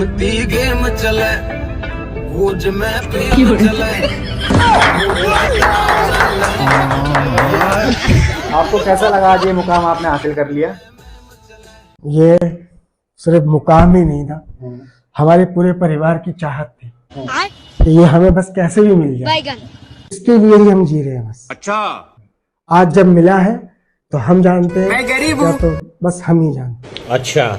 Game चले भूज में प्रेम चले। आपको कैसा लगा आज ये मुकाम आपने हासिल कर लिया? ये सिर्फ मुकाम ही नहीं था, हमारे पूरे परिवार की चाहत थी कि ये हमें बस कैसे भी मिल जाए, इसके लिए ही हम जी रहे हैं बस। अच्छा, आज जब मिला है तो हम जानते हैं, या तो बस हम ही जानते हैं। अच्छा।